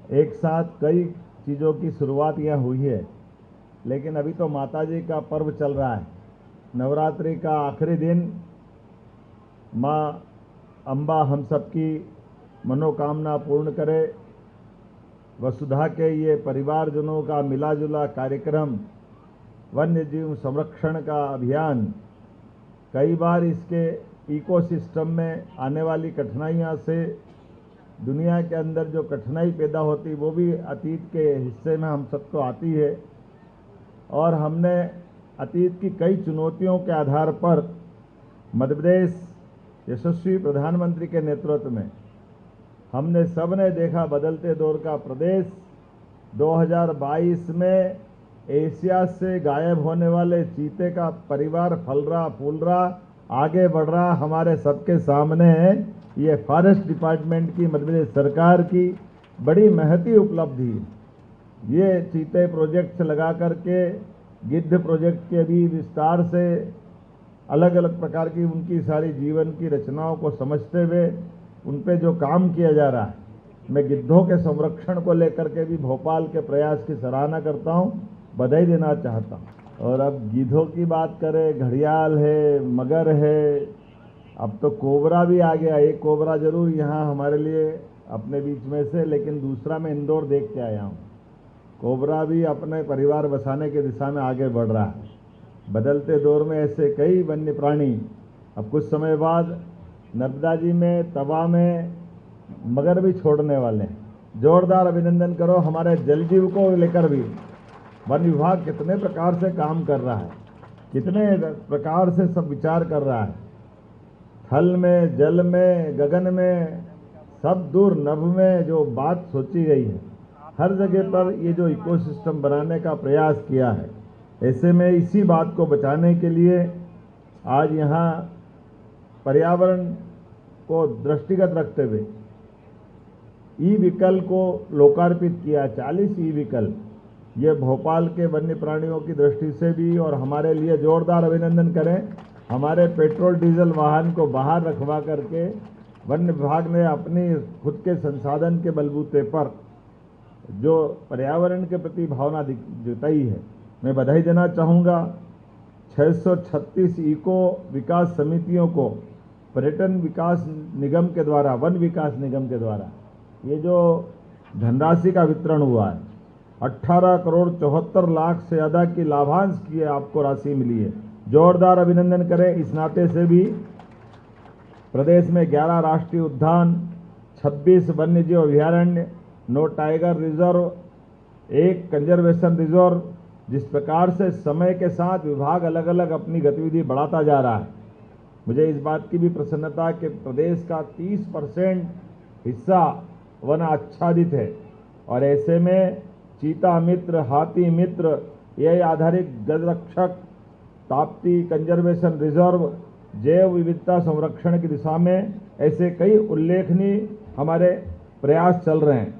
एक साथ कई चीज़ों की शुरुआत यहाँ हुई है, लेकिन अभी तो माताजी का पर्व चल रहा है। नवरात्रि का आखिरी दिन माँ अम्बा हम सबकी मनोकामना पूर्ण करे। वसुधा के ये परिवारजनों का मिला जुला कार्यक्रम, वन्य जीव संरक्षण का अभियान, कई बार इसके इकोसिस्टम में आने वाली कठिनाइयों से दुनिया के अंदर जो कठिनाई पैदा होती वो भी अतीत के हिस्से में हम सबको आती है। और हमने अतीत की कई चुनौतियों के आधार पर मध्य प्रदेश यशस्वी प्रधानमंत्री के नेतृत्व में हमने सबने देखा बदलते दौर का प्रदेश 2022 में एशिया से गायब होने वाले चीते का परिवार फल रहा फूल रहा आगे बढ़ रहा हमारे सबके सामने है। ये फॉरेस्ट डिपार्टमेंट की मध्य प्रदेश सरकार की बड़ी महती उपलब्धि। ये चीते प्रोजेक्ट से लगा करके गिद्ध प्रोजेक्ट के भी विस्तार से अलग अलग प्रकार की उनकी सारी जीवन की रचनाओं को समझते हुए उन पे जो काम किया जा रहा है, मैं गिद्धों के संरक्षण को लेकर के भी भोपाल के प्रयास की सराहना करता हूं, बधाई देना चाहता हूं। और अब गिद्धों की बात करें, घड़ियाल है, मगर है, अब तो कोबरा भी आ गया। एक कोबरा जरूर यहाँ हमारे लिए अपने बीच में से, लेकिन दूसरा मैं इंदौर देख के आया हूँ। कोबरा भी अपने परिवार बसाने की दिशा में आगे बढ़ रहा है। बदलते दौर में ऐसे कई वन्य प्राणी, अब कुछ समय बाद नर्मदा जी में तवा में मगर भी छोड़ने वाले हैं। जोरदार अभिनंदन करो हमारे जल जीव को लेकर भी वन विभाग कितने प्रकार से काम कर रहा है, कितने प्रकार से सब विचार कर रहा है। थल में, जल में, गगन में, सब दूर नभ में जो बात सोची गई है, हर जगह पर ये जो इकोसिस्टम बनाने का प्रयास किया है। ऐसे में इसी बात को बचाने के लिए आज यहाँ पर्यावरण को दृष्टिगत रखते हुए ई व्हीकल को लोकार्पित किया। 40 ई व्हीकल, ये भोपाल के वन्य प्राणियों की दृष्टि से भी और हमारे लिए जोरदार अभिनंदन करें। हमारे पेट्रोल डीजल वाहन को बाहर रखवा करके वन्य विभाग ने अपनी खुद के संसाधन के बलबूते पर जो पर्यावरण के प्रति भावना जताई है, मैं बधाई देना चाहूँगा। 636 इको विकास समितियों को पर्यटन विकास निगम के द्वारा, वन विकास निगम के द्वारा ये जो धनराशि का वितरण हुआ है, 18 करोड़ 74 लाख से ज्यादा की लाभांश की आपको राशि मिली है। जोरदार अभिनंदन करें। इस नाते से भी प्रदेश में 11 राष्ट्रीय उद्यान, 26 वन्य जीव अभयारण्य, 9 टाइगर रिजर्व, 1 कंजर्वेशन रिजर्व, जिस प्रकार से समय के साथ विभाग अलग अलग अपनी गतिविधि बढ़ाता जा रहा है, मुझे इस बात की भी प्रसन्नता कि प्रदेश का 30% हिस्सा वन आच्छादित है। और ऐसे में चीता मित्र, हाथी मित्र, ये आधारित गजरक्षक, ताप्ती कंजर्वेशन रिजर्व, जैव विविधता संरक्षण की दिशा में ऐसे कई उल्लेखनीय हमारे प्रयास चल रहे हैं।